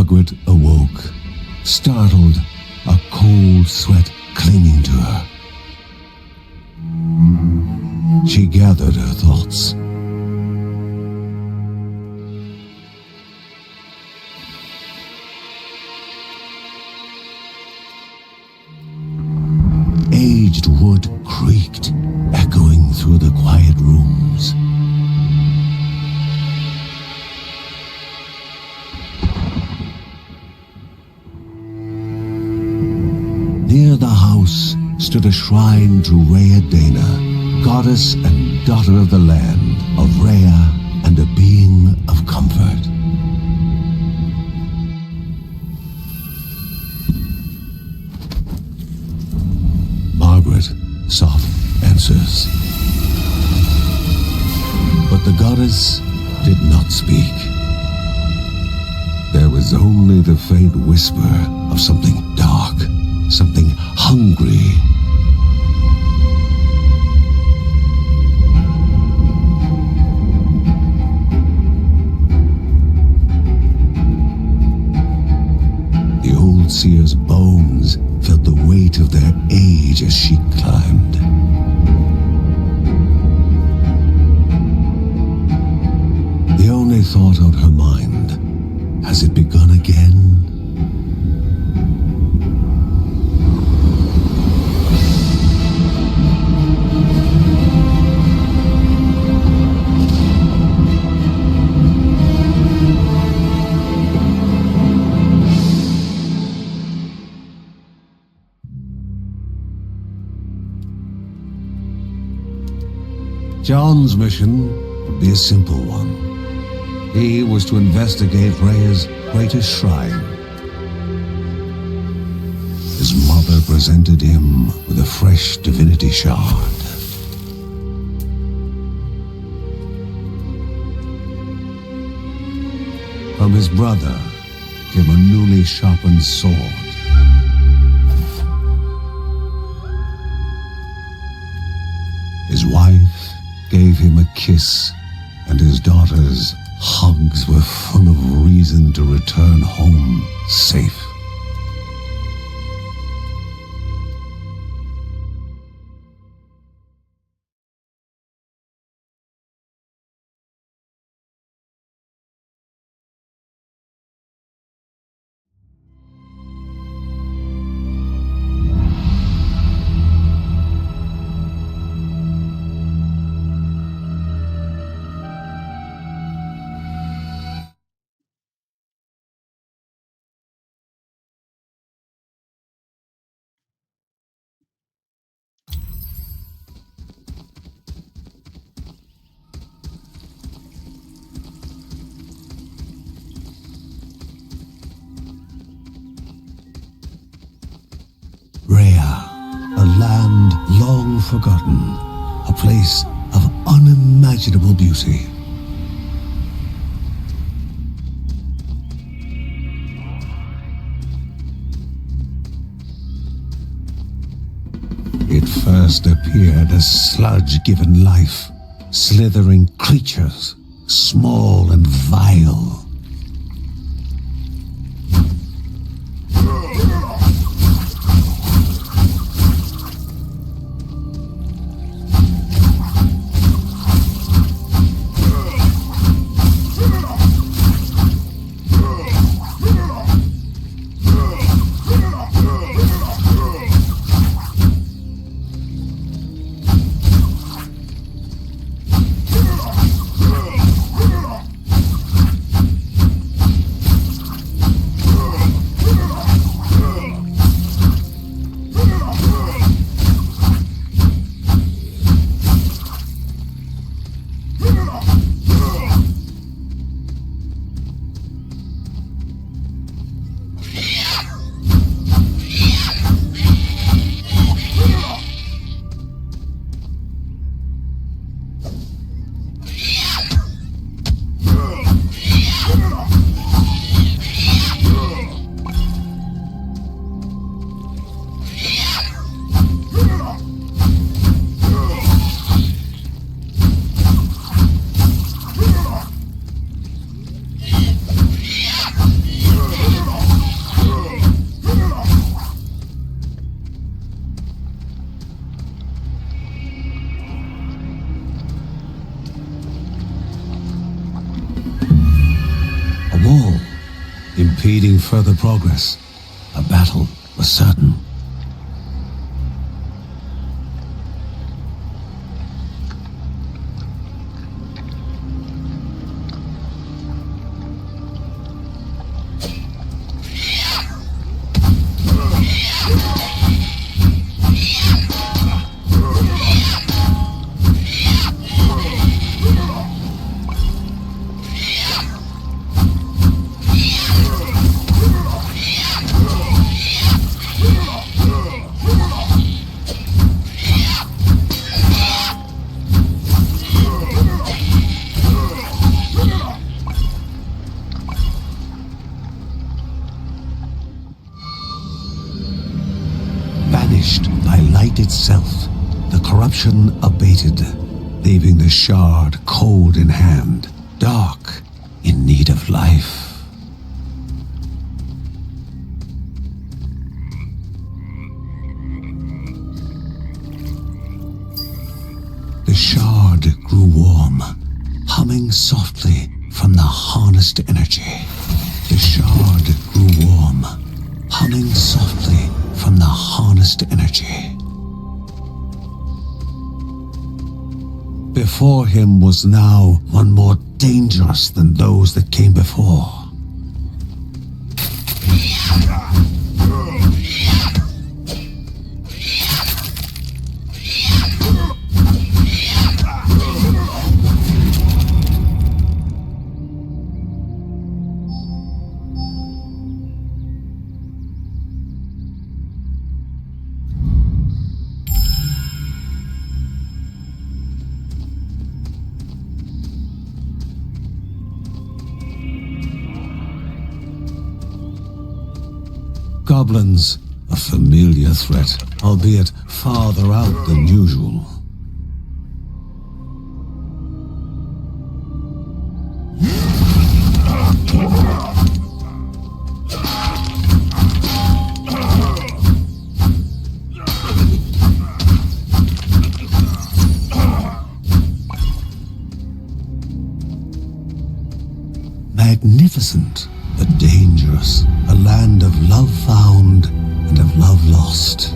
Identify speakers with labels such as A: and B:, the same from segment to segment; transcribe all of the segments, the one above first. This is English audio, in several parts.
A: Margaret awoke, startled, a cold sweat clinging to her. She gathered her thoughts. Aged wood creaked, echoing through the quiet rooms. Near the house stood a shrine to Rhea Dana, goddess and daughter of the land, of Rhea and a being of comfort. Margaret sought answers. But the goddess did not speak. There was only the faint whisper of something dark, something hungry. The old seer's bones felt the weight of their age as she climbed. The only thought on her mind, has it begun again? John's mission would be a simple one. He was to investigate Rhea's greatest shrine. His mother presented him with a fresh divinity shard. From his brother came a newly sharpened sword. His wife gave him a kiss, and his daughter's hugs were full of reason to return home safe. Rhea, a land long forgotten, a place of unimaginable beauty. It first appeared as sludge given life, slithering creatures, small and vile. impeding further progress. A battle was certain. Banished by light itself, the corruption abated, leaving the shard cold in hand, dark, in need of life. The shard grew warm, humming softly from the harnessed energy. The shard grew warm, humming softly from the harnessed energy. Before him was now one more dangerous than those that came before. Goblins, a familiar threat, albeit farther out than usual. Magnificent, but dangerous, a land of love found and of love lost.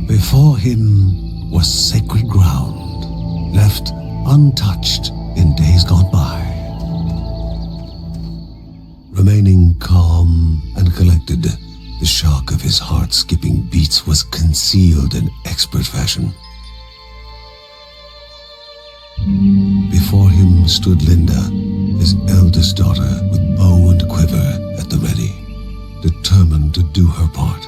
A: Before him was sacred ground, left untouched in days gone by. Remaining calm and collected, the shock of his heart-skipping beats was concealed in expert fashion. Before him stood Linda, his eldest daughter, with bow and quiver at the ready, determined to do her part.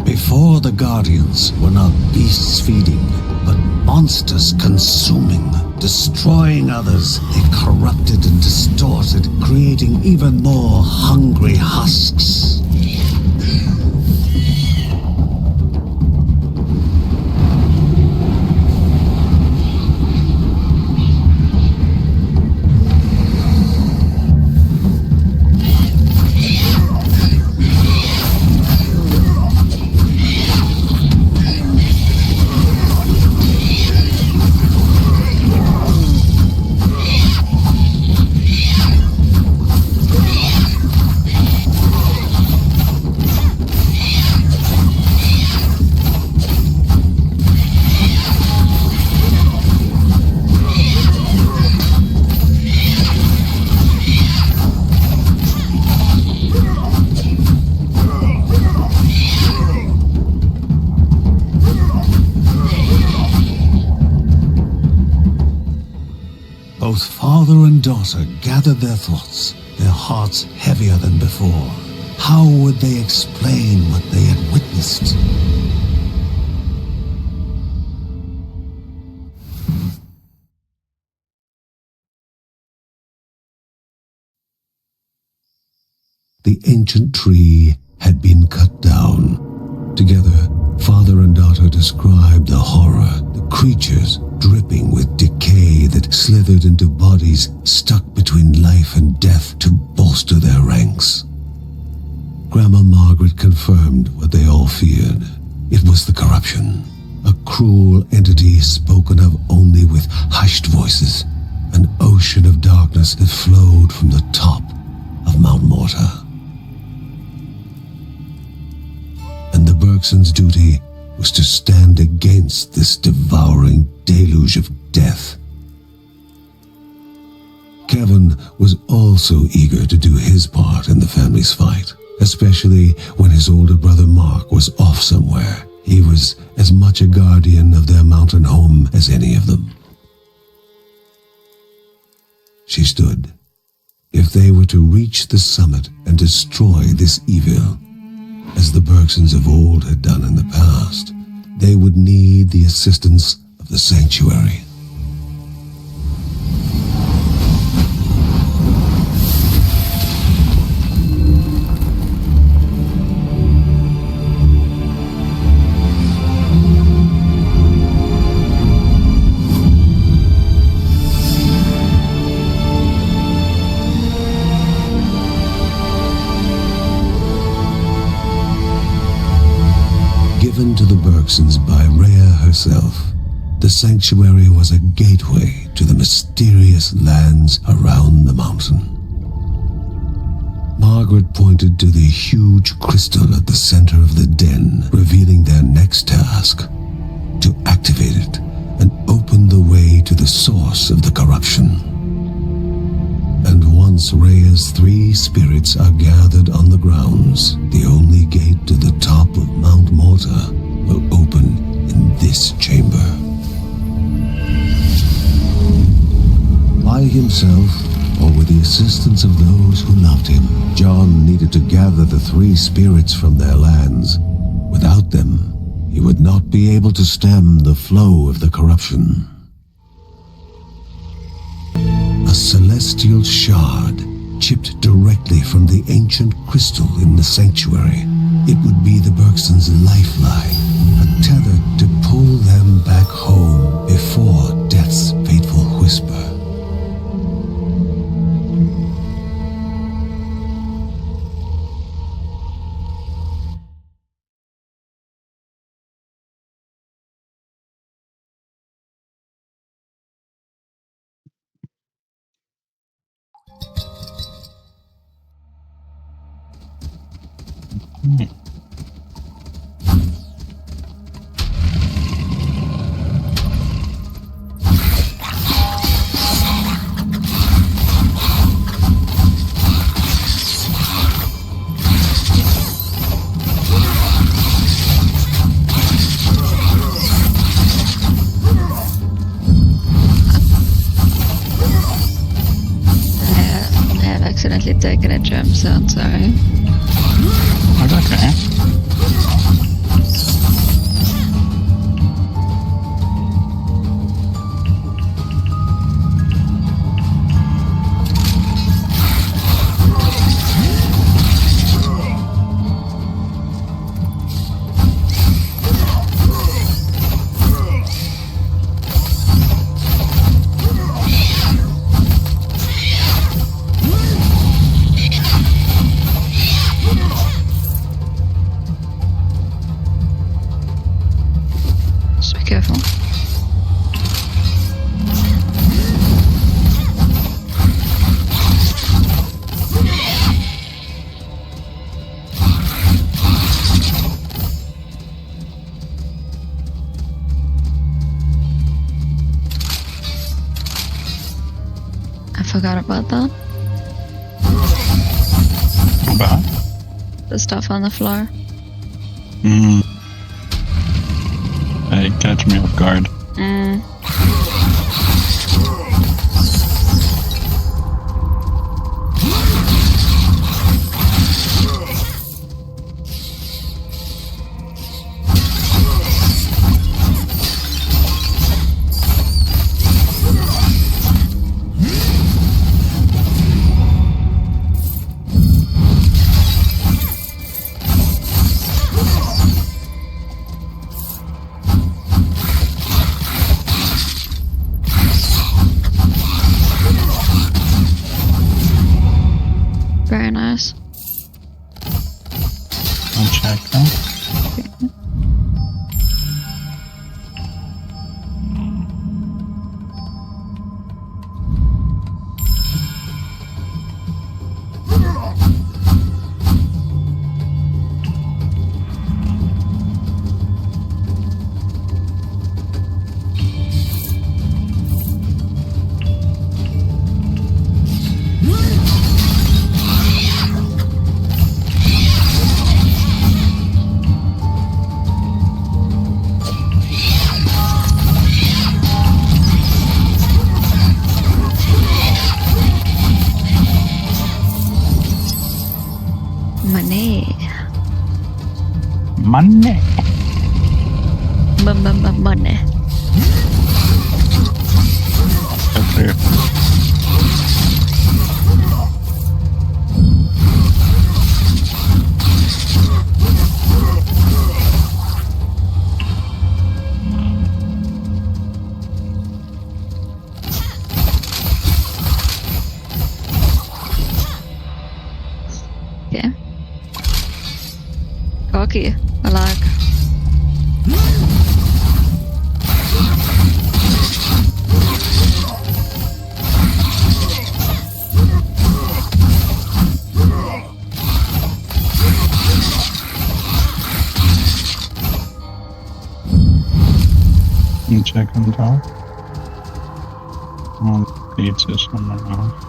A: Before the Guardians were not beasts feeding, but monsters consuming, destroying others. They corrupted and distorted, creating even more hungry husks. and daughter gathered their thoughts, their hearts heavier than before. How would they explain what they had witnessed? The ancient tree had been cut down. Together, father and daughter described the horror, the creatures dripping with decay that slithered into bodies stuck between life and death to bolster their ranks. Grandma Margaret confirmed what they all feared. It was the corruption, a cruel entity spoken of only with hushed voices, an ocean of darkness that flowed from the top of Mount Morta. And the Bergsons' duty was to stand against this devouring deluge of death. Kevin was also eager to do his part in the family's fight, especially when his older brother Mark was off somewhere. He was as much a guardian of their mountain home as any of them. She stood. If they were to reach the summit and destroy this evil, as the Bergsons of old had done in the past, they would need the assistance of the sanctuary. Given to the Bergsons by Rhea herself, the sanctuary was a gateway to the mysterious lands around the mountain. Margaret pointed to the huge crystal at the center of the den, revealing their next task: to activate it and open the way to the source of the corruption. And once Rhea's 3 spirits are gathered on the grounds, the only gate to the top of Mount Morta will open in this chamber. By himself, or with the assistance of those who loved him, John needed to gather the 3 spirits from their lands. Without them, he would not be able to stem the flow of the corruption. A celestial shard chipped directly from the ancient crystal in the sanctuary. It would be the Bergsons' lifeline, a tether to pull them back home before death's fateful whisper.
B: Accidentally taken a gem, so I'm sorry.
C: That's okay.
B: Careful. I forgot about that.
C: About?
B: The stuff on the floor.
C: Hey, catch me off guard. I'll check now.
B: Money.
C: Money.
B: Money.
C: That's clear.
B: Okay. Cocky. I like.
C: And check on top. Oh, pizza somewhere else.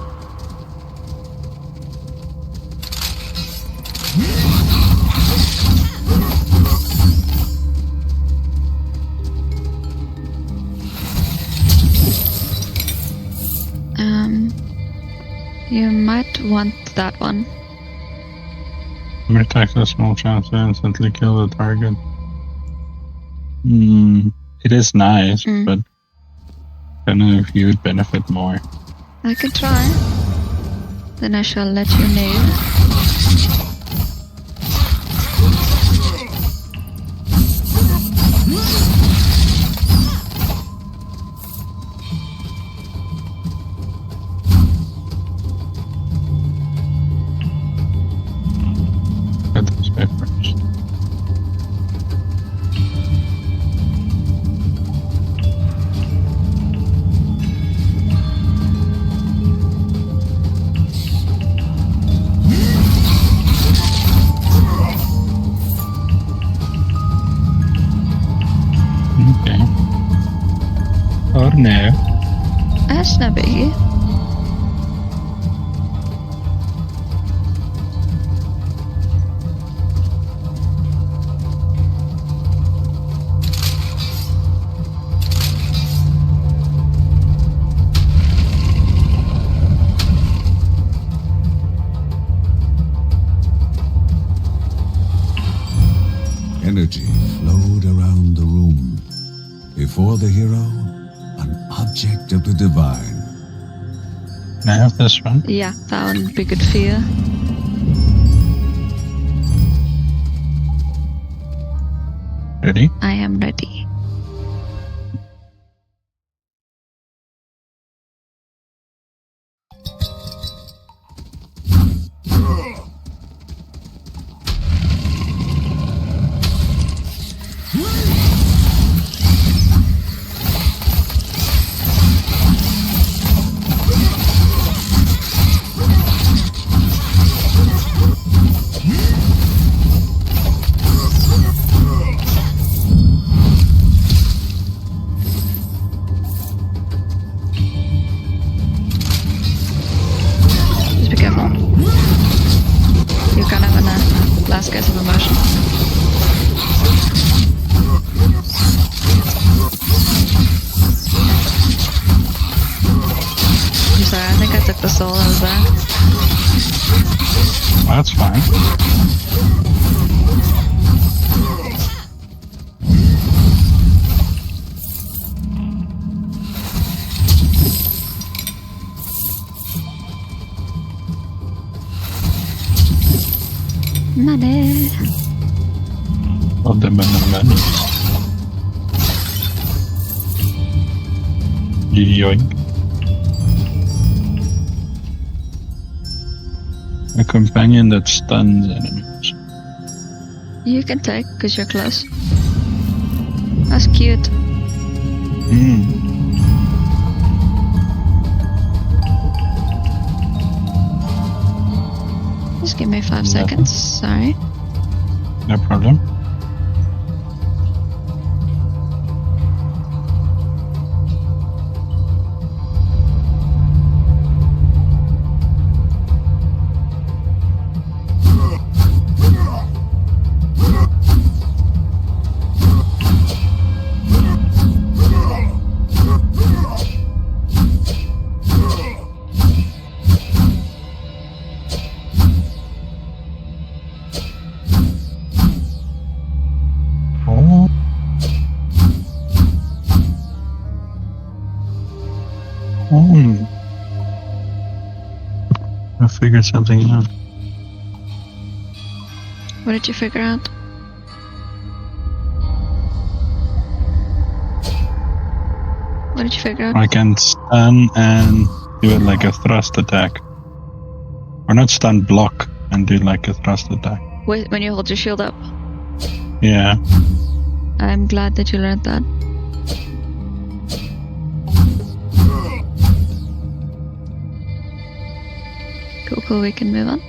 B: You might want that one.
C: Mere attacks a small chance to instantly kill the target. It is nice, but I don't know if you would benefit more.
B: I could try. Then I shall let you know.
C: Get this guy first. Okay. Or no.
B: That's no biggie.
A: Energy flowed around the room. Before the hero, an object of the divine.
C: Can I have this one?
B: Yeah, that one would be good for you.
C: Ready?
B: I am ready. Just be careful. You're kind of in a last gasp of emotion. I'm sorry, I think I took the soul that was there.
C: That's fine.
B: Money.
C: Of the money. Yoink. A companion that stuns enemies.
B: You can take, because you're close. That's cute. Just give me 5 seconds. Sorry.
C: No problem. I figured something out.
B: What did you figure out? What did you figure out?
C: I can stun and do it like a thrust attack. Or not stun, block and do like a thrust attack.
B: When you hold your shield up.
C: Yeah.
B: I'm glad that you learned that. Cool, we can move on.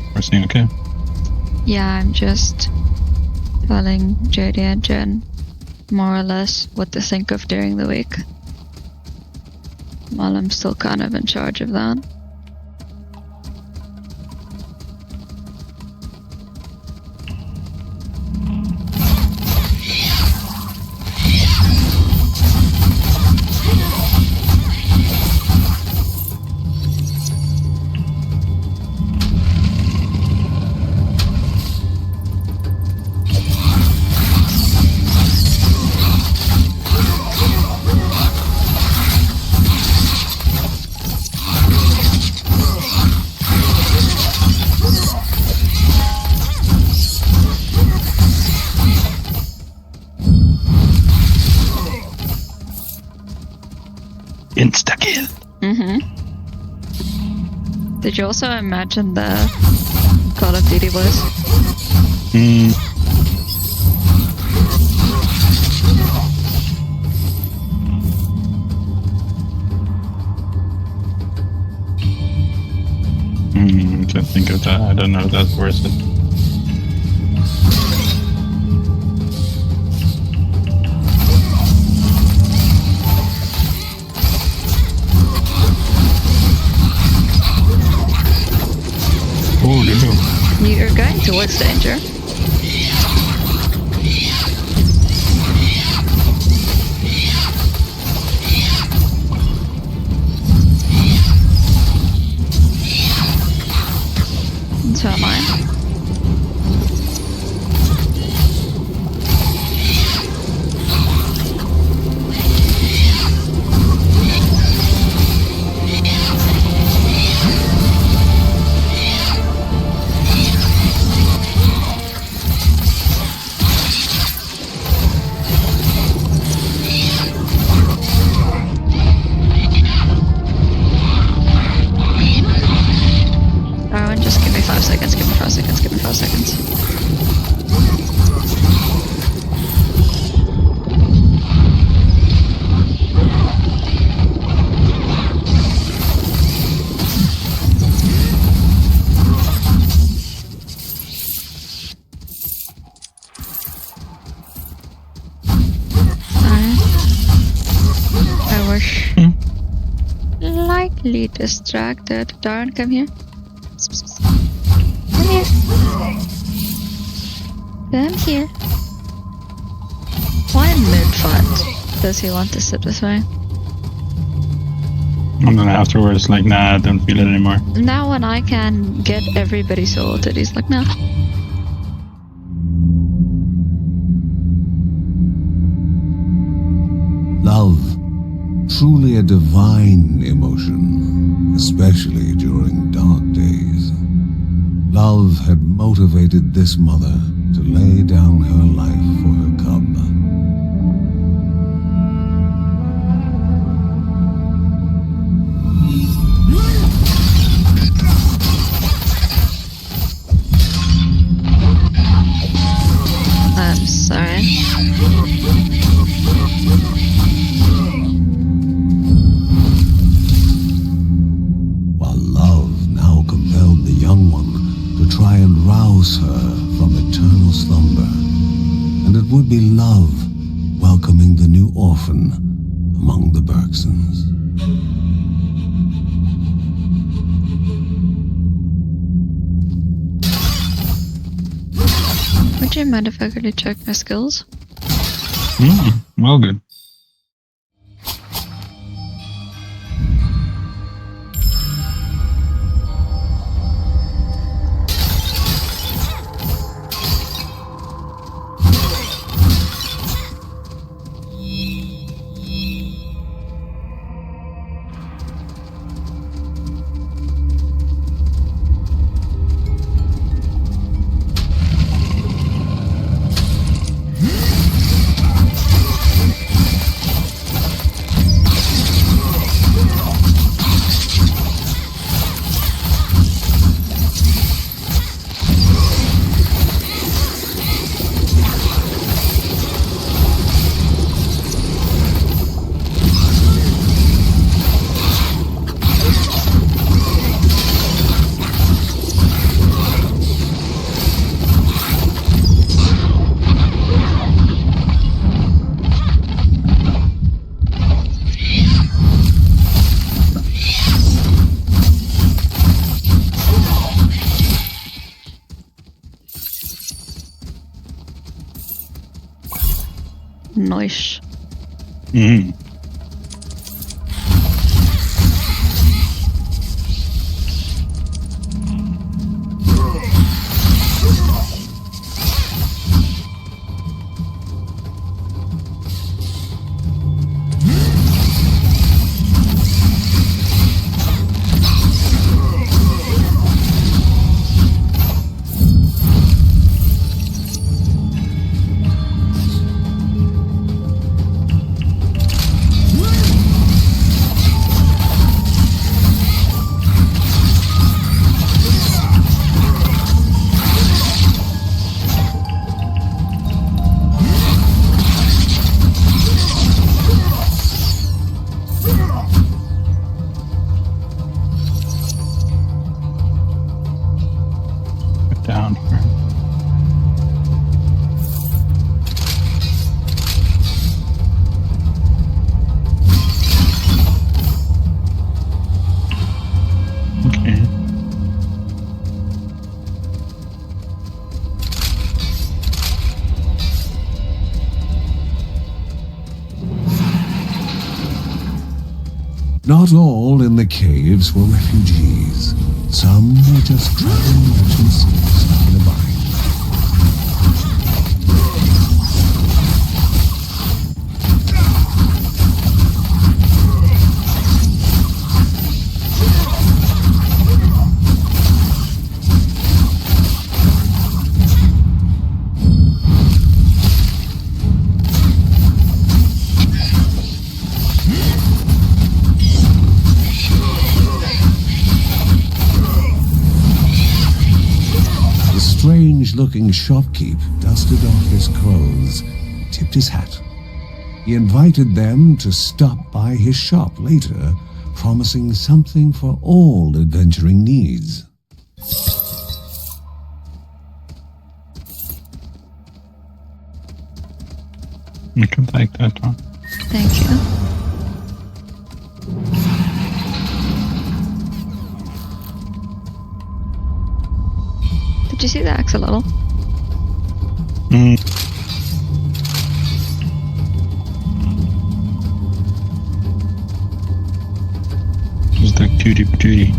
C: Everything okay?
B: Yeah, I'm just telling JD and Jen more or less what to think of during the week. While I'm still kind of in charge of that.
C: Insta-kill.
B: Did you also imagine the Call of Duty voice?
C: Can't think of that. I don't know if that's worth it. Oh, no.
B: You're going towards danger. And so am I. Darwin, just give me 5 seconds, give me 5 seconds, give me 5 seconds. I was slightly distracted. Darwin, come here. Come here. Come here. Why mid-fight does he want to sit with me?
C: And then afterwards, like, nah, I don't feel it anymore.
B: Now when I can get everybody sorted, he's like, no.
A: Love, truly a divine emotion, especially during dark days. Love had motivated this mother to lay down her life for her cub. to try and rouse her from eternal slumber. And it would be love welcoming the new orphan among the Bergsons.
B: Would you mind if I could check my skills?
C: Well, good.
B: Nice.
C: Down here. Okay.
A: Not all in the caves were refugees. Some were just traveling merchants stuck in a bind. Strange-looking shopkeep dusted off his clothes, tipped his hat. He invited them to stop by his shop later, promising something for all adventuring needs.
C: You can take that one.
B: Thank you. Did you see the axolotl?
C: Just like tutti patootie.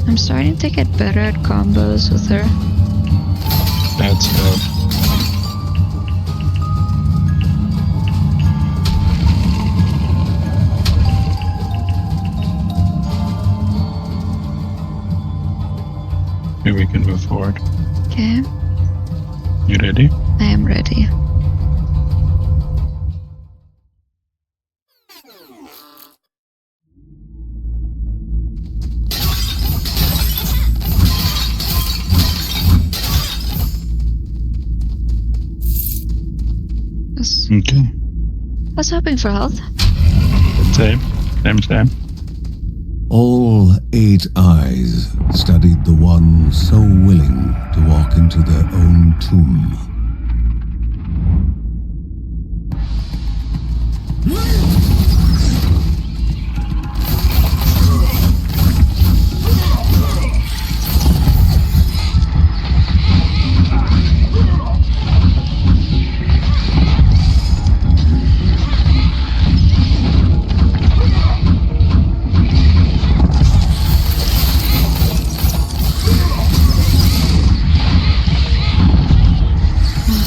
B: I'm starting to get better at combos with her.
C: That's dope. Here we can move forward.
B: Okay,
C: You ready?
B: I am ready.
C: Okay.
B: I was hoping for health.
C: Same. Same.
A: All 8 eyes studied the one so willing to walk into their own tomb.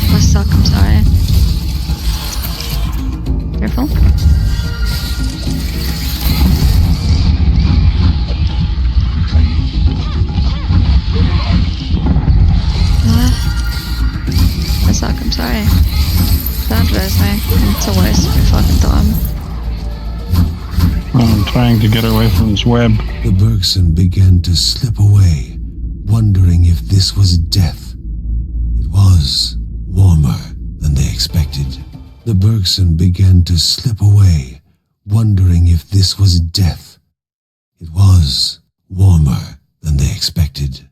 B: I suck, I'm sorry. Careful. I suck, I'm sorry. Don't lose me. It's a waste of your fucking time.
C: I'm trying to get away from this web.
A: The Bergson began to slip away, wondering if this was death. It was warmer than they expected. The Bergson began to slip away, wondering if this was death. It was warmer than they expected.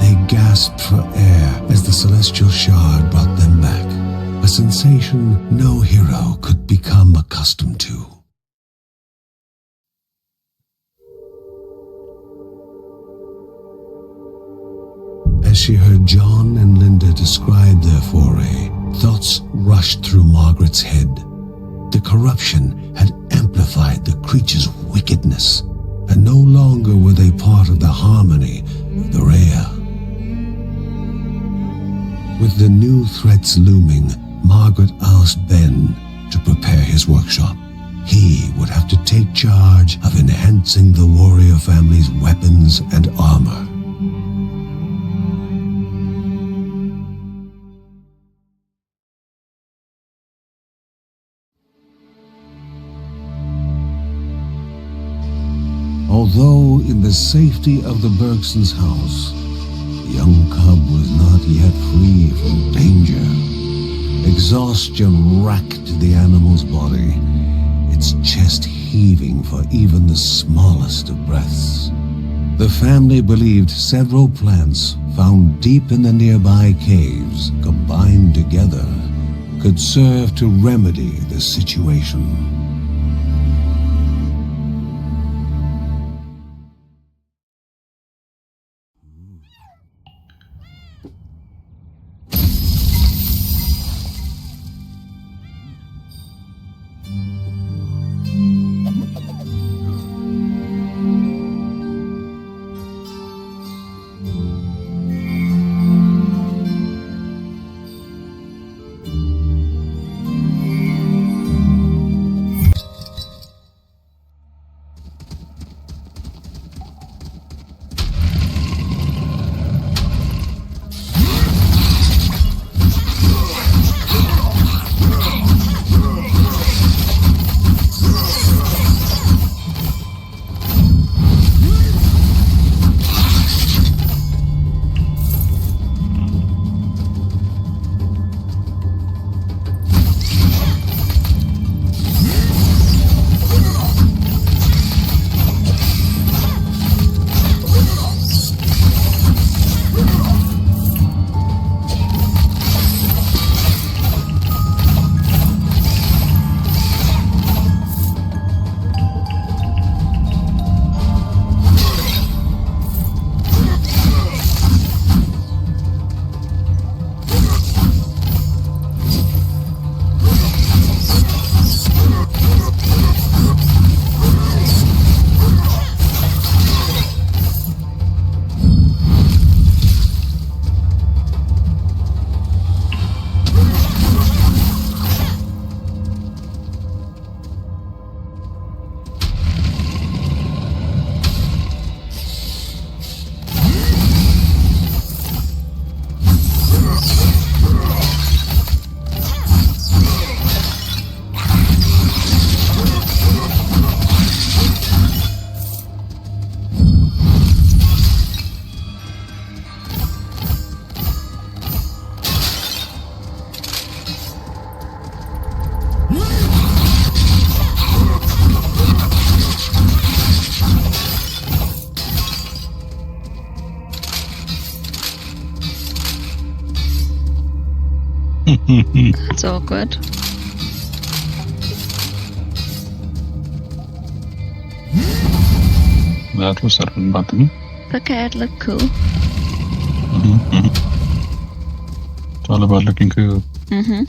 A: They gasped for air as the celestial shard brought them back, a sensation no hero could become accustomed to. As she heard John and Linda describe their foray, thoughts rushed through Margaret's head. The corruption had amplified the creature's wickedness, and no longer were they part of the harmony of the Rhea. With the new threats looming, Margaret asked Ben to prepare his workshop. He would have to take charge of enhancing the warrior family's weapons and armor. Although in the safety of the Bergsons' house, the young cub was not yet free from danger. Exhaustion racked the animal's body, its chest heaving for even the smallest of breaths. The family believed several plants found deep in the nearby caves, combined together, could serve to remedy the situation.
B: That's awkward.
C: That was the wrong button.
B: Okay, it looked cool.
C: It's all about looking cool.
B: Mm-hmm.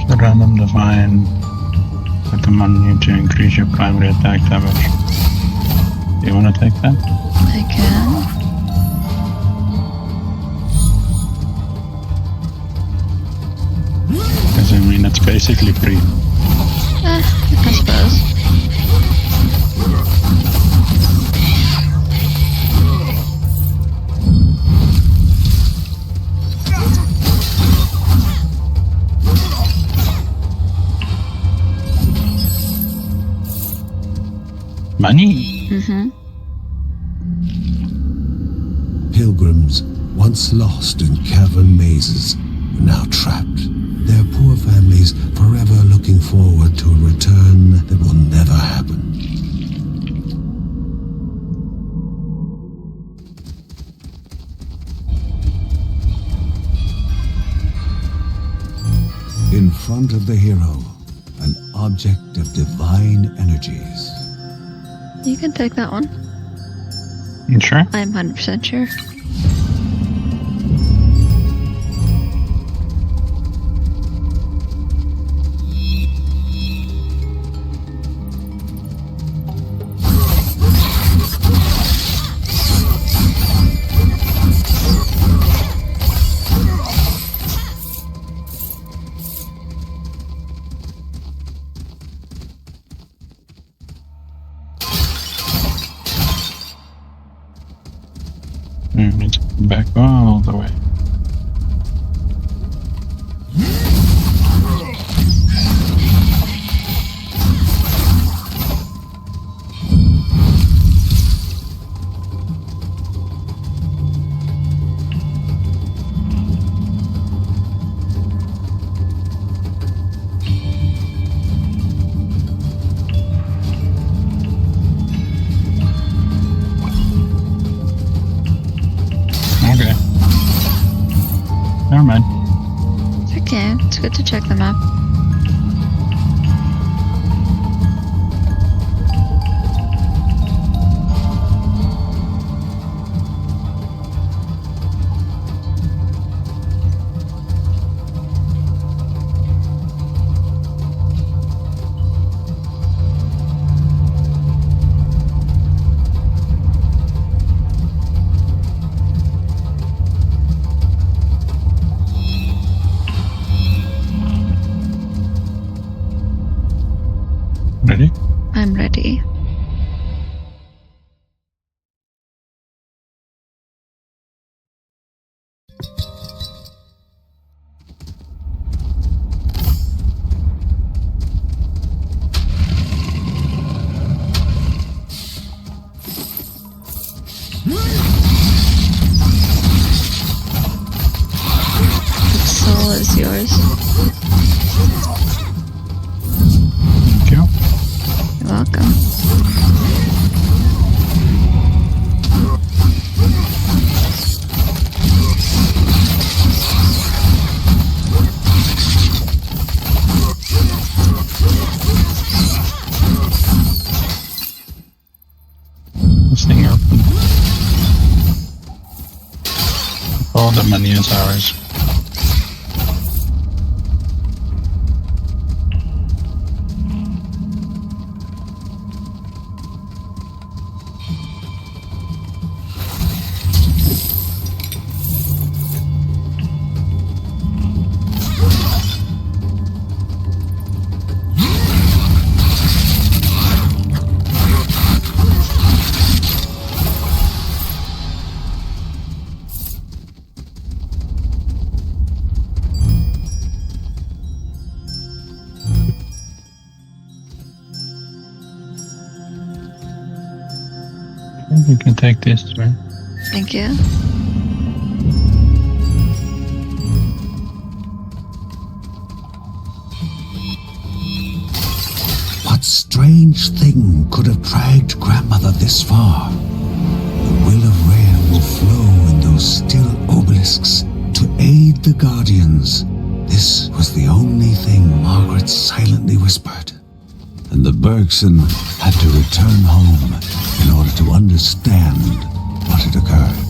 C: The random divine with the money to increase your primary attack damage. Do you want to take that?
B: I can.
C: Because I mean, it's basically free.
B: I suppose.
C: Money?
B: Mm-hmm.
A: Pilgrims, once lost in cavern mazes, are now trapped. Their poor families forever looking forward to a return that will never happen. In front of the hero, an object of divine energies.
B: You can take that one.
C: You sure?
B: I'm 100% sure.
C: It's back all the way. Okay. Never mind.
B: Okay, it's good to check the map.
C: Ready?
B: I'm ready. The soul is yours.
C: Thank you.
B: You're welcome.
C: This thing open. All the money is ours. You can take this, right?
B: Thank you.
A: What strange thing could have dragged Grandmother this far? The will of Rhea will flow in those still obelisks to aid the Guardians. This was the only thing Margaret silently whispered. And the Bergson had to return home in order to understand what had occurred.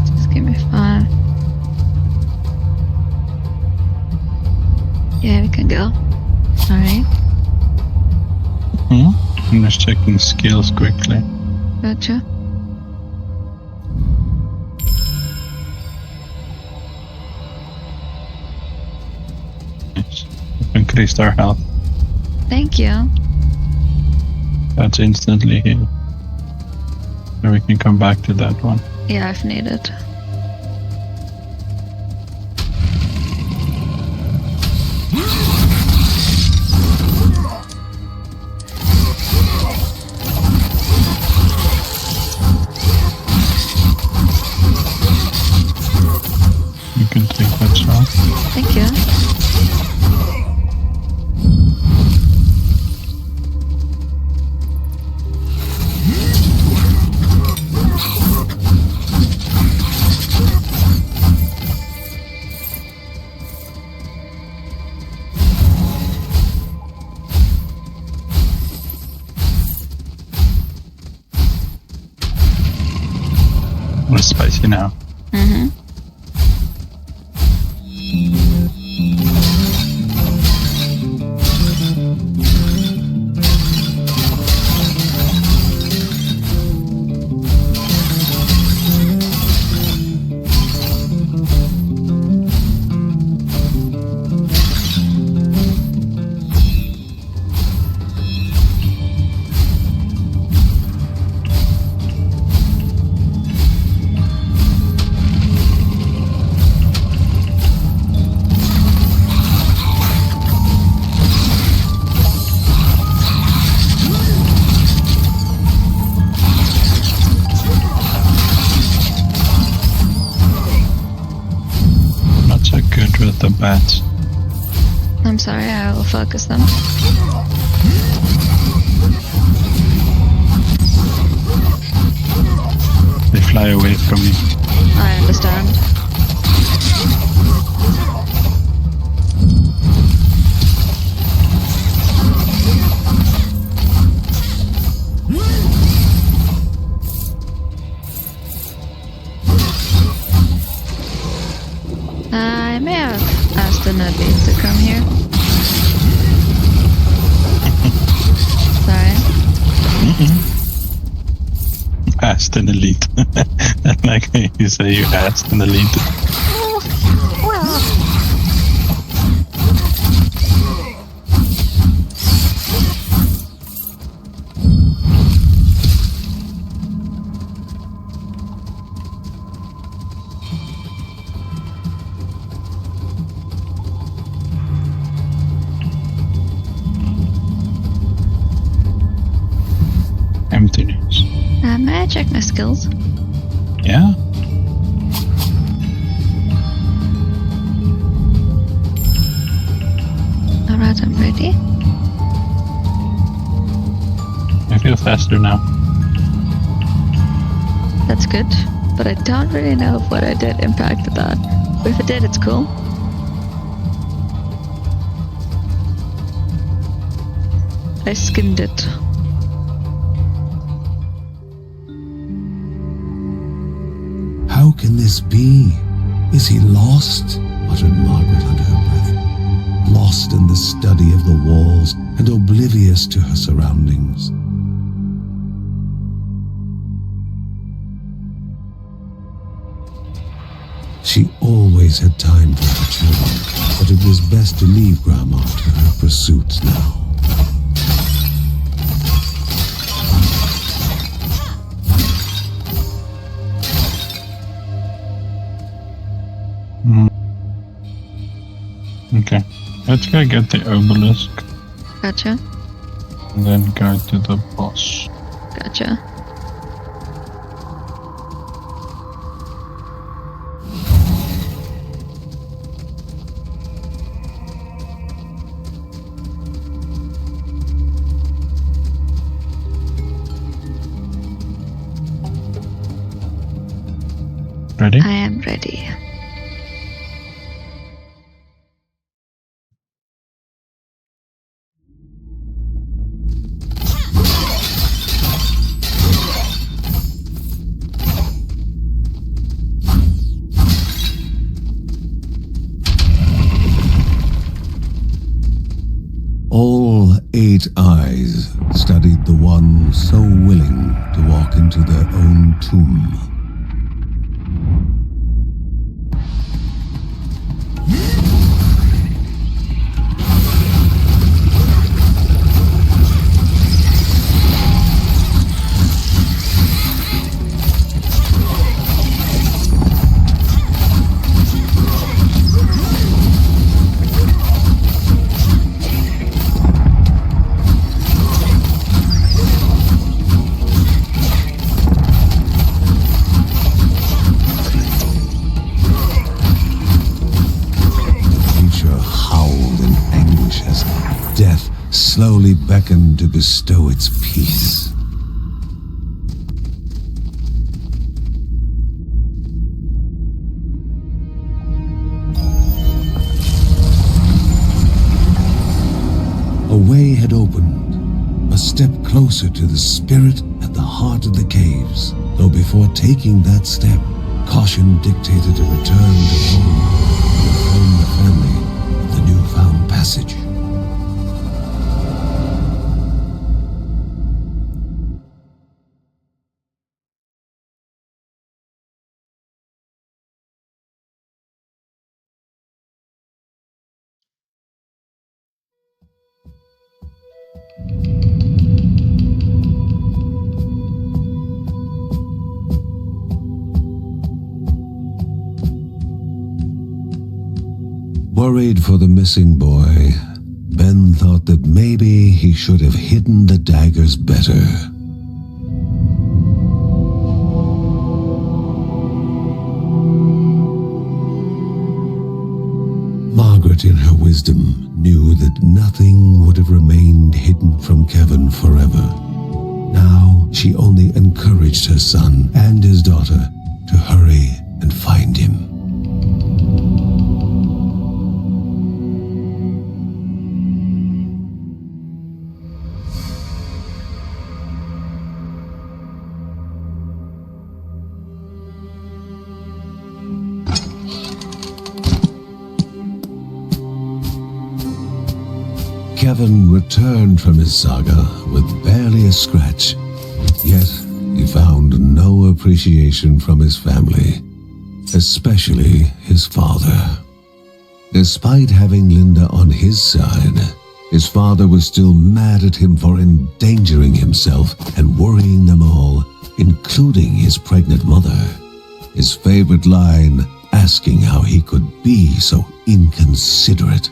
B: Just give me 5. Yeah, we can go. Alright,
C: I'm just checking skills quickly.
B: gotcha.
C: Yes. We've increased our health.
B: Thank you.
C: That's instantly healed. So we can come back to that one.
B: Yeah, if needed.
C: You can take that shot.
B: Thank you.
C: We're spicy now.
B: Mm-hmm.
C: Not so good with the bats.
B: I'm sorry, I will focus them.
C: They fly away from me.
B: I understand. I may have asked the Nutty to come here. Sorry.
C: Asked an elite. Like you say you asked an elite.
B: Well,
C: Emptiness.
B: may I check my skills?
C: Yeah?
B: Alright, I'm ready.
C: I feel faster now.
B: That's good, but I don't really know if what I did impacted that. But if it did, it's cool. I skimmed it.
A: How can this be? Is he lost? Muttered Margaret under her breath. Lost in the study of the walls and oblivious to her surroundings. She always had time for her children, but it was best to leave Grandma to her pursuits now.
C: Let's go get the obelisk
B: Gotcha.
C: and then go to the boss.
B: Gotcha.
C: Ready?
B: I am ready.
A: All 8 eyes studied the one so willing to walk into their own tomb. Death slowly beckoned to bestow its peace. A way had opened, a step closer to the spirit at the heart of the caves. Though before taking that step, caution dictated a return to home, to inform the family of the newfound passage. Worried for the missing boy, Ben thought that maybe he should have hidden the daggers better. Margaret, in her wisdom, knew that nothing would have remained hidden from Kevin forever. Now she only encouraged her son and his daughter to hurry and find him. Kevin returned from his saga with barely a scratch, yet he found no appreciation from his family, especially his father. Despite having Linda on his side, his father was still mad at him for endangering himself and worrying them all, including his pregnant mother. His favorite line, asking how he could be so inconsiderate.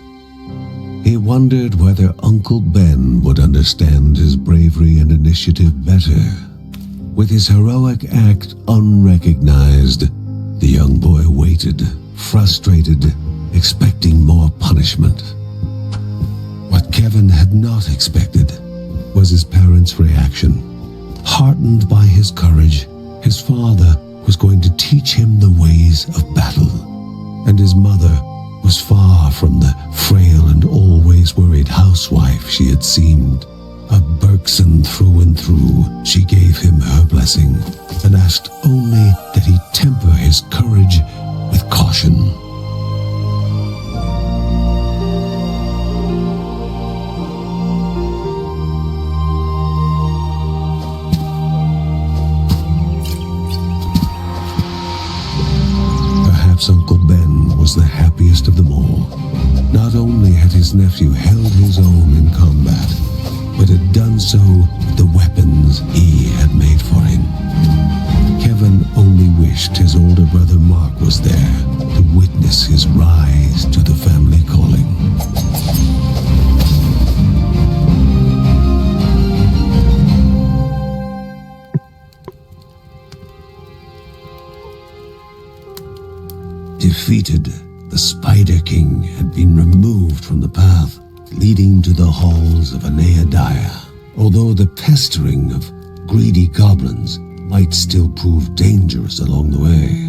A: He wondered whether Uncle Ben would understand his bravery and initiative better. With his heroic act unrecognized, the young boy waited, frustrated, expecting more punishment. What Kevin had not expected was his parents' reaction. Heartened by his courage, his father was going to teach him the ways of battle, and his mother was far from the frail and always worried housewife she had seemed. A Bergson through and through, she gave him her blessing and asked only that he temper his courage with caution. Perhaps Uncle Ben was the happiest of them all. Not only had his nephew held his own in combat, but had done so with the weapons he had made for him. Kevin only wished his older brother Mark was there to witness his rise to the family calling. Defeated, the Spider King had been removed from the path leading to the halls of Aneadaya. Although the pestering of greedy goblins might still prove dangerous along the way.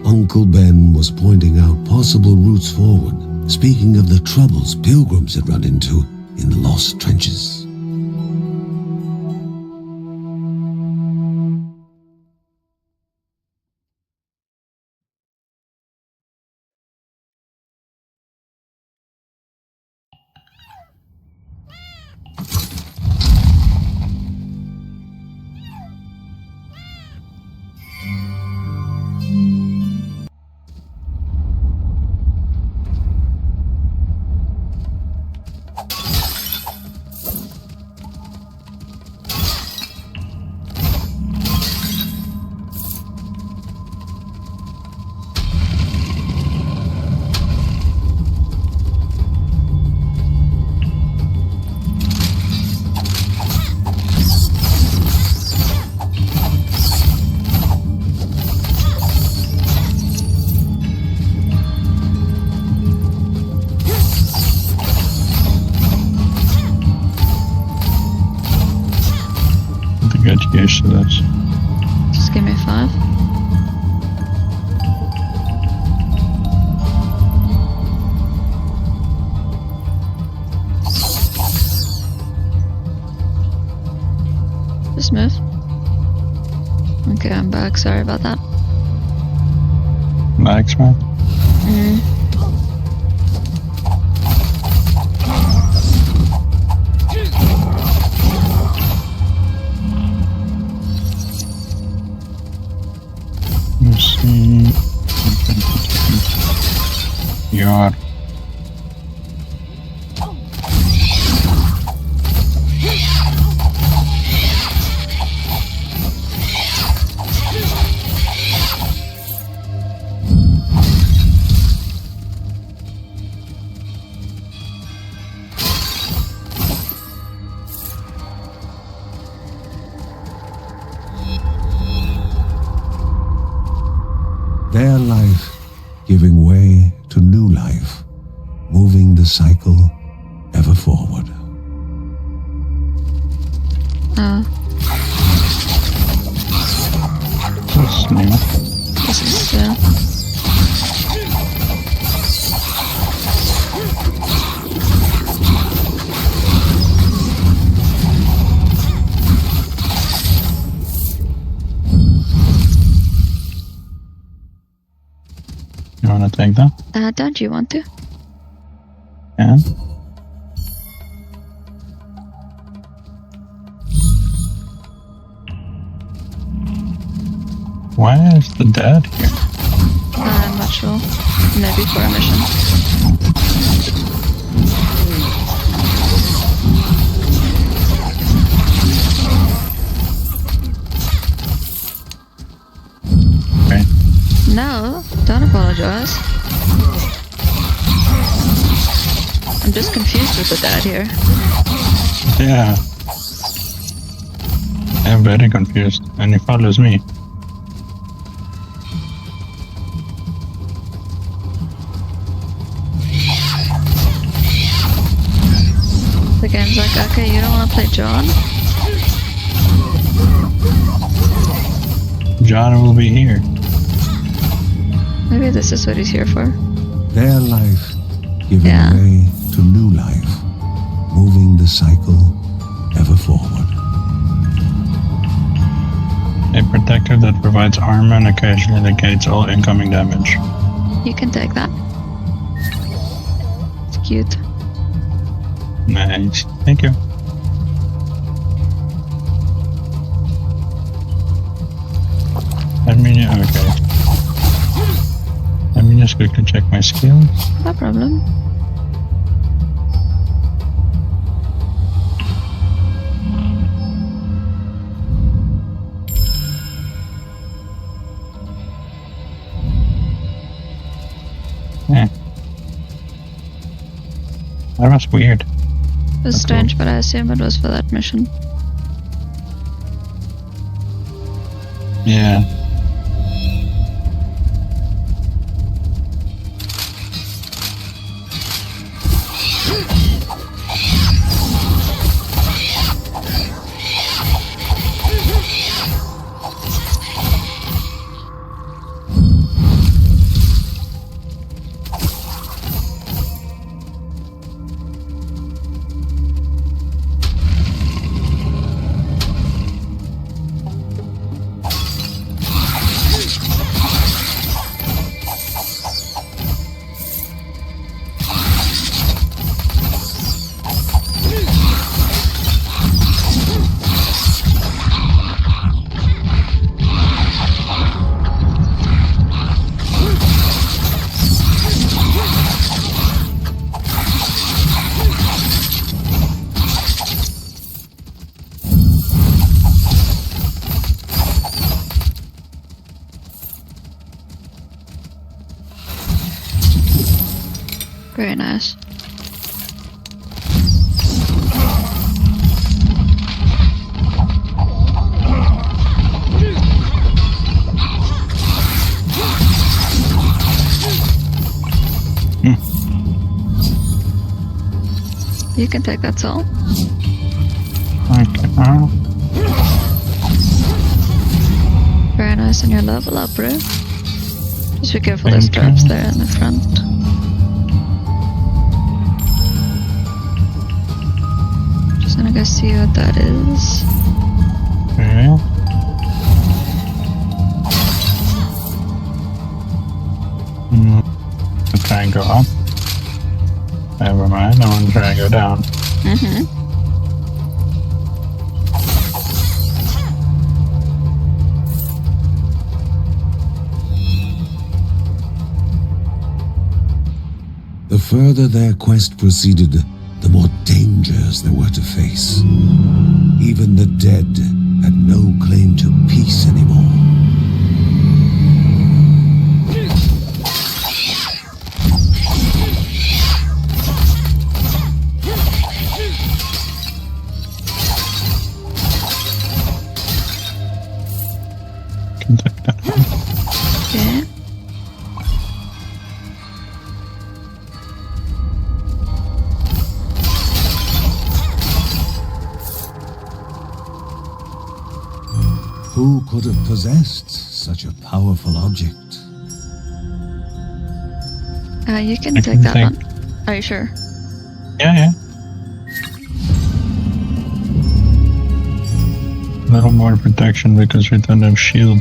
A: Uncle Ben was pointing out possible routes forward, speaking of the troubles pilgrims had run into in the lost trenches.
C: Get used to this.
B: Just give me 5. Just move. Okay, I'm back. Sorry about that.
C: Max, man. Let's see. Your
A: Their life giving way to new life, moving the cycle ever forward.
C: That's new.
B: This is
C: You wanna take that?
B: don't you want to?
C: Yeah. Why is the dad here?
B: I'm not sure. Maybe for a mission.
C: Okay.
B: No, don't apologize. I'm just confused with the dad here.
C: Yeah. I'm very confused, and he follows me.
B: The game's like, okay, you don't want to play John?
C: John will be here.
B: Maybe this is what he's here for.
A: Their life giving
B: Yeah.
A: way to new life, moving the cycle ever forward.
C: A protector that provides armor and occasionally negates all incoming damage.
B: You can take that. It's cute.
C: Nice. Thank you. Okay. Let me just quickly check my skills.
B: No problem.
C: Yeah. That was weird.
B: It was strange, but I assume it was for that mission.
C: Yeah.
B: Very nice. You can take that soul.
C: Okay.
B: Very nice, and your level up, bro. Just be careful, there's traps there in the front. Just gonna go see what that is.
C: Okay. I'll try and go up. Never mind, I want to try and go down.
B: Mm-hmm.
A: The further their quest proceeded, the more dangers there were to face. Even the dead had no claim to peace anymore.
C: Can take that one.
B: Okay.
A: Who could have possessed such a powerful object?
B: You can
C: I
B: take
C: can
B: that
C: take-
B: one. Are you sure?
C: Yeah. A little more protection because we don't have shield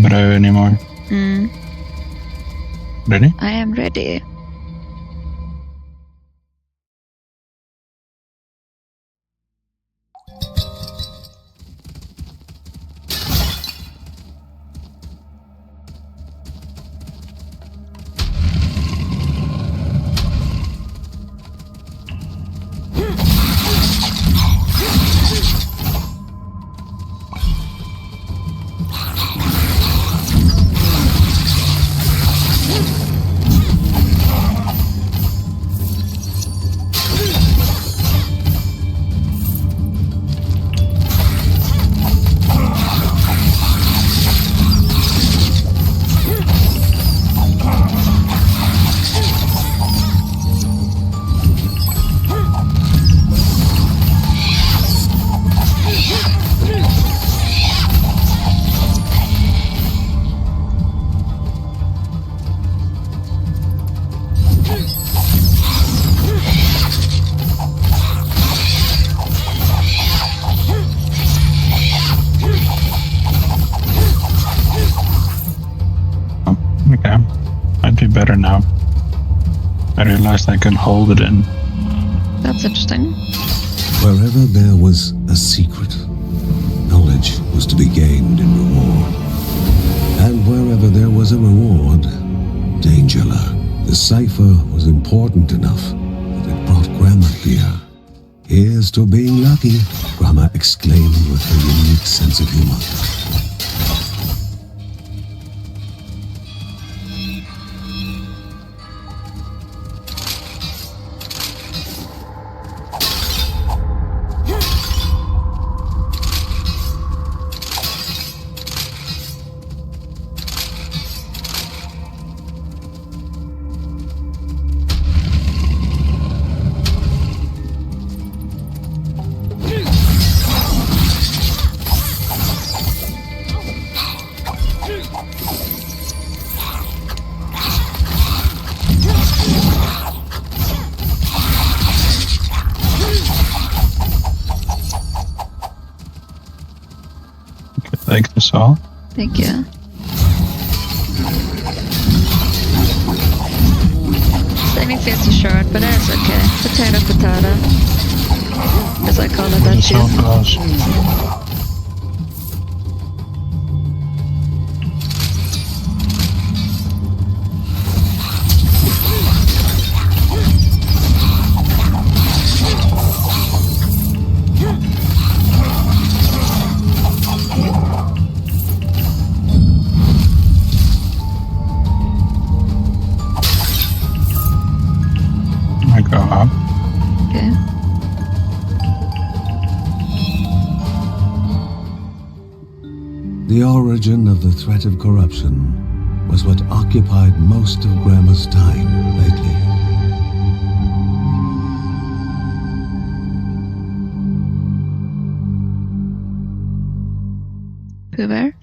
C: bro anymore.
B: Mm,
C: Ready?
B: I am ready.
C: Okay. Might be better now. I realized I can hold it in.
B: That's interesting.
A: Wherever there was a secret, knowledge was to be gained in reward. And wherever there was a reward, danger lurked. The cipher was important enough that it brought Grandma here. Here's to being lucky, Grandma exclaimed with her unique sense of humor.
C: take this all.
B: Thank you. Saving feels too short, but that's okay. Potato, potato. As I call it, that
C: It's so
B: too.
C: close. I go up.
B: Okay.
A: The origin of the threat of corruption was what occupied most of Grandma's time lately.
B: Pooh Bear?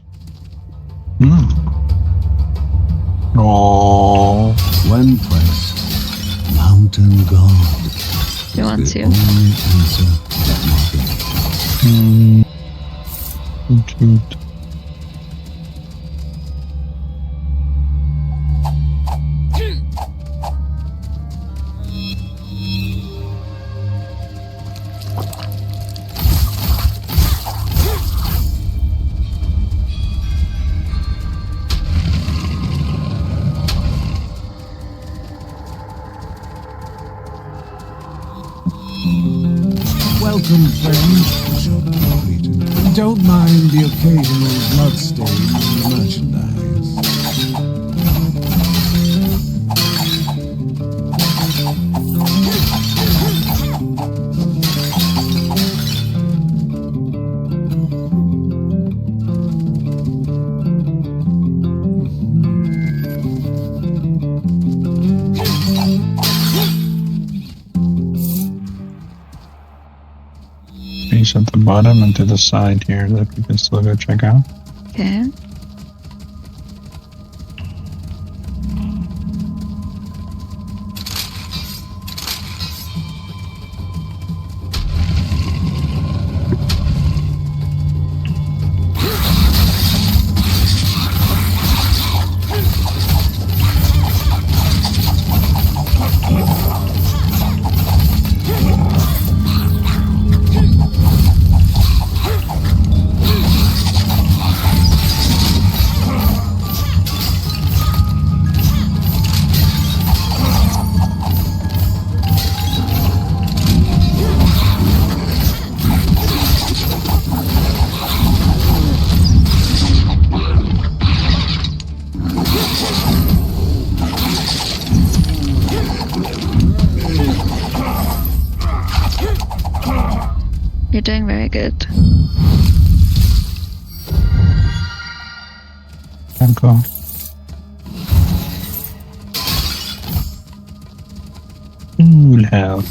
C: Oh,
A: When pressed, Mountain God
B: You want
A: was the
B: to?
A: only answer that Morta
C: cute.
D: Welcome, friend. Don't mind the occasional bloodstain on the merchandise.
C: Piece at the bottom and to the side here that we can still go check out.
B: Okay. You're doing very good.
C: And go. Full health.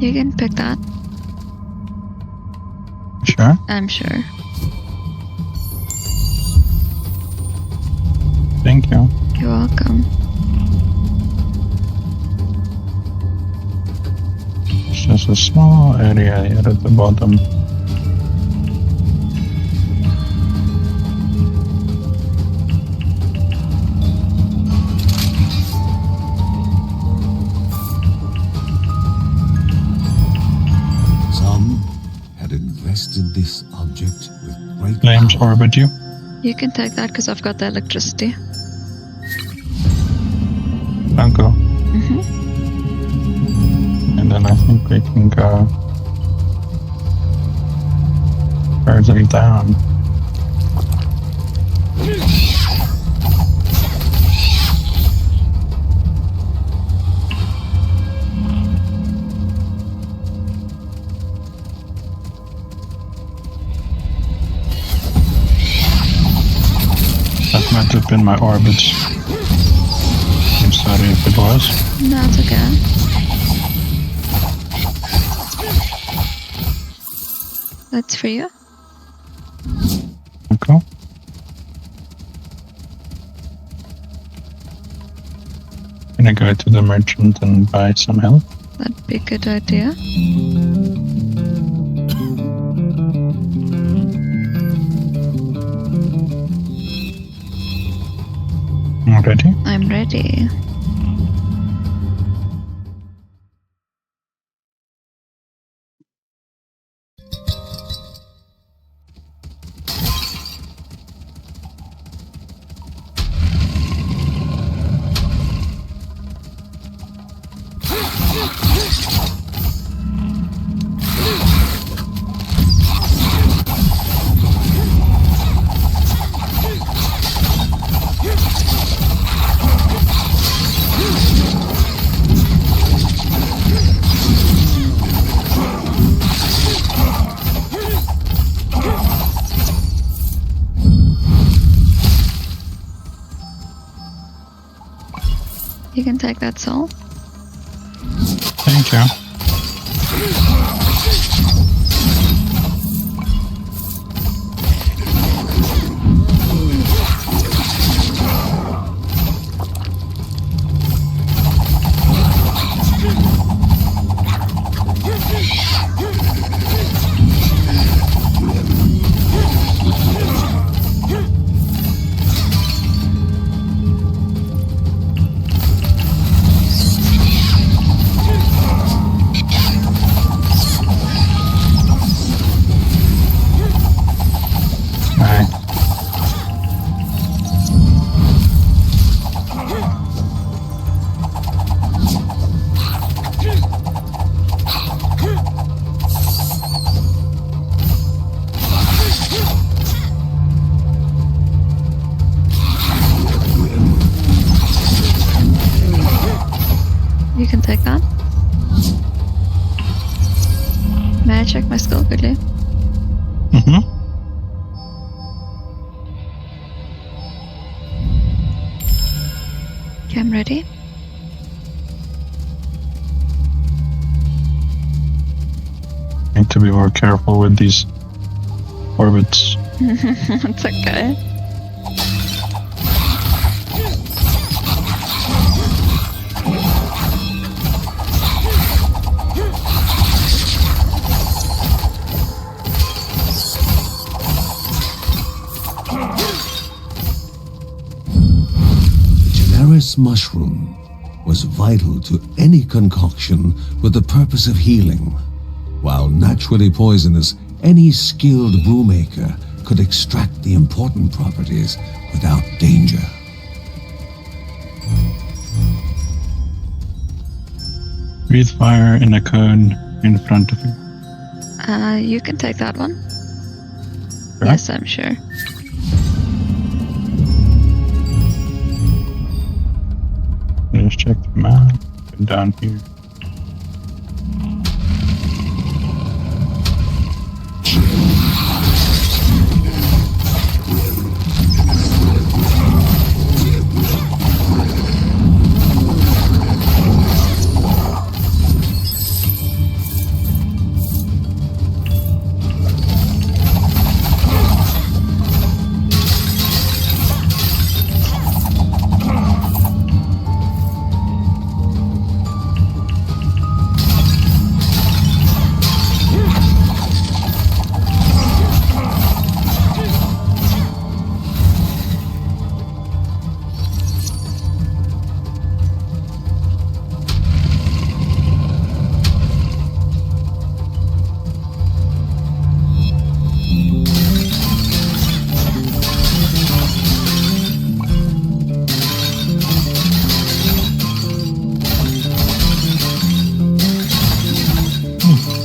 B: You can pick that,
C: Sure.
B: I'm sure.
C: Thank you.
B: You're welcome.
C: It's just a small area here at the bottom.
A: Some had invested this object with great
C: Flames
A: power.
C: orbit you.
B: You can take that because I've got the electricity.
C: Don't go.
B: Mm-hmm.
C: And then I think we can go further down. been my orbits. I'm sorry if it was.
B: No, it's okay. That's for you.
C: Okay. Gonna go to the merchant and buy some help.
B: That'd be a good idea.
C: Ready?
B: I'm ready. You can take that soul.
C: Thank you. Alright.
B: You can take that. May I check my skill quickly?
C: Mm-hmm.
B: Okay, I'm ready.
C: Need to be more careful with these orbits.
B: It's okay.
A: Generis mushroom was vital to any concoction with the purpose of healing. While naturally poisonous, any skilled brewmaker could extract the important properties without danger.
C: Breathe fire in a cone in front of you.
B: You can take that one.
C: Sure.
B: Yes, I'm sure.
C: Let's check the map. Go down here.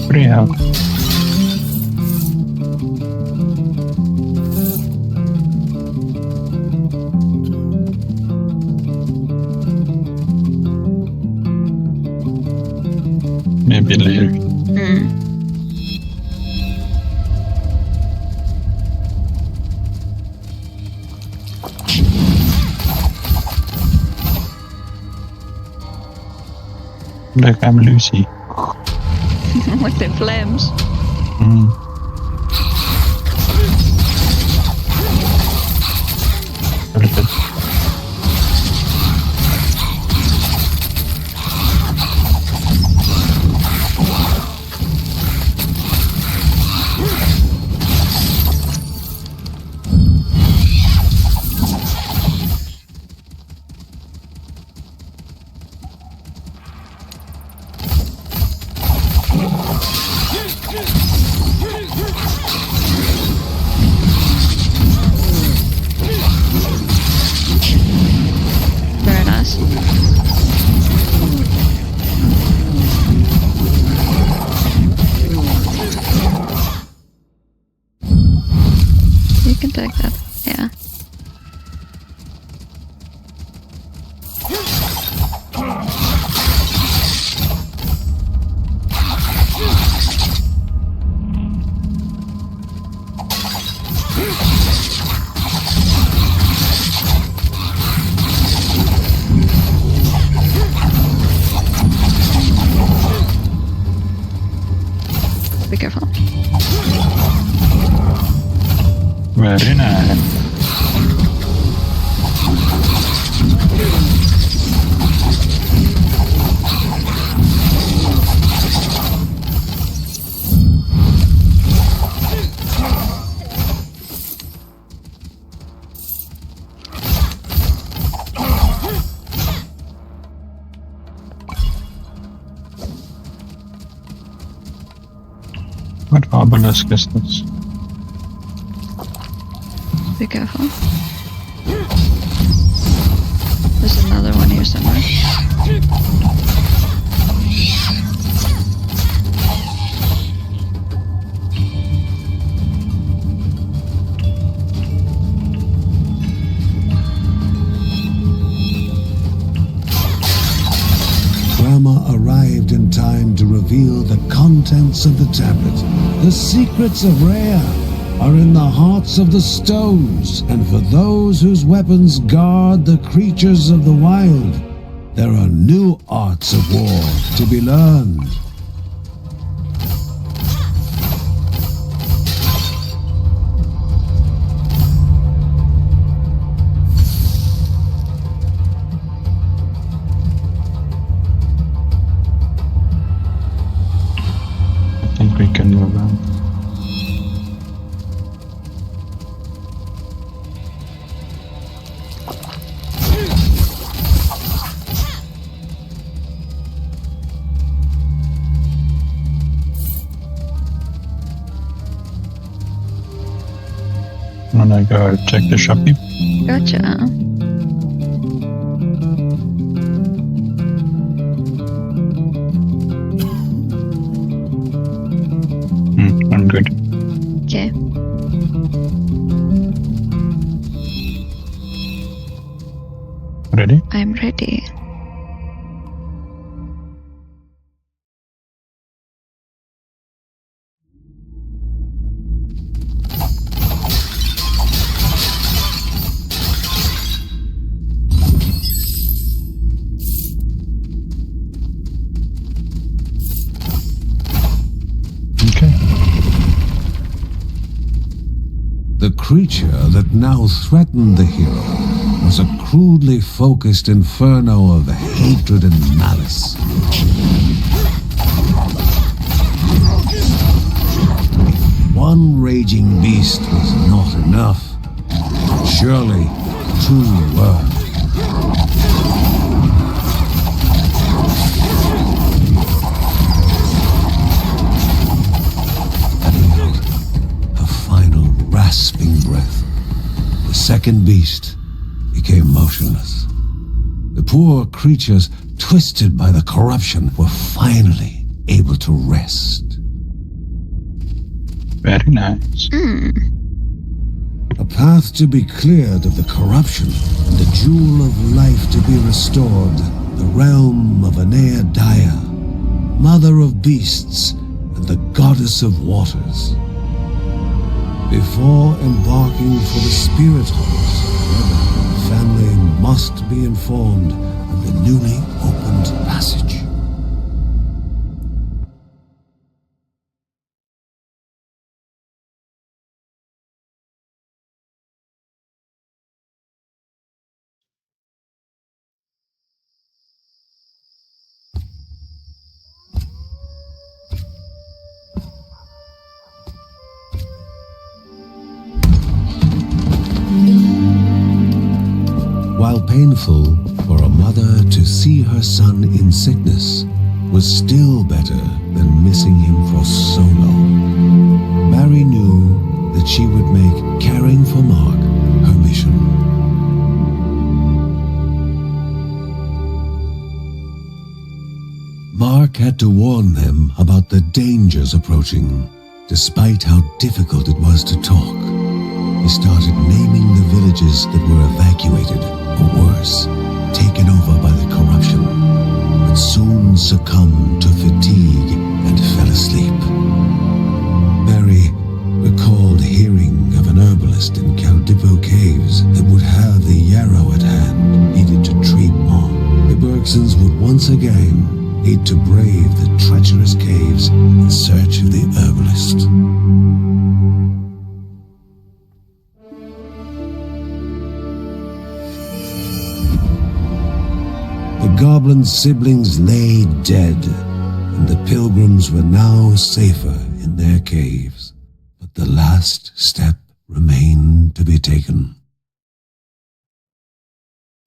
C: Pretty help. Maybe later. Look, I'm Lucy.
B: With the flames.
C: Mm. A little bit.
B: Very nice. You can take that. Yeah. Be careful.
C: Very nice. What obelisk is this?
B: Be careful. There's another one here somewhere.
A: Grandma arrived in time to reveal the contents of the tablet. The secrets of Rhea are in the hearts of the stones, and for those whose weapons guard the creatures of the wild, there are new arts of war to be learned.
C: I think we can move on. Wanna go check the shopping?
B: Gotcha.
C: I'm good.
B: Okay.
C: Ready?
B: I'm ready.
C: Okay.
A: The creature that now threatened the hero was a crudely focused inferno of hatred and malice. One raging beast was not enough. Surely two were. A final rasping breath. The second beast became motionless. The poor creatures, twisted by the corruption, were finally able to rest.
C: Very nice.
A: A path to be cleared of the corruption, and the jewel of life to be restored, the realm of Anea Daya, mother of beasts and the goddess of waters. Before embarking for the spirit halls, however, the family must be informed of the newly opened passage. painful for a mother to see her son in sickness was still better than missing him for so long. Mary knew that she would make caring for Mark her mission. Mark had to warn them about the dangers approaching, despite how difficult it was to talk. He started naming the villages that were evacuated, or worse, taken over by the corruption, but soon succumbed to fatigue and fell asleep. Mary recalled hearing of an herbalist in Caldipo Caves that would have the yarrow at hand needed to treat Mark. The Bergsons would once again need to brave the treacherous caves in search of the herbalist. The goblin siblings lay dead, and the pilgrims were now safer in their caves. But the last step remained to be taken.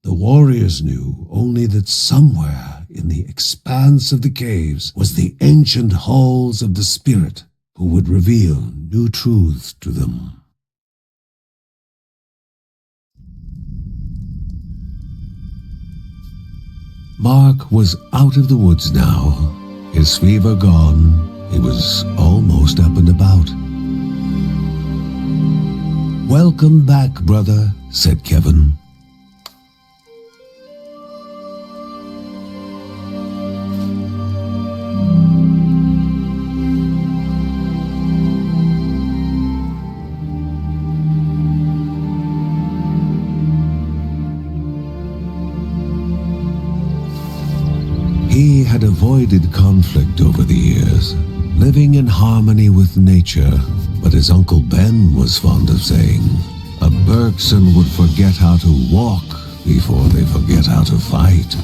A: The warriors knew only that somewhere in the expanse of the caves was the ancient halls of the spirit who would reveal new truths to them. Mark was out of the woods now. His fever gone, he was almost up and about. "Welcome back, brother," said Kevin. He had avoided conflict over the years, living in harmony with nature, but as Uncle Ben was fond of saying, a Bergson would forget how to walk before they forget how to fight.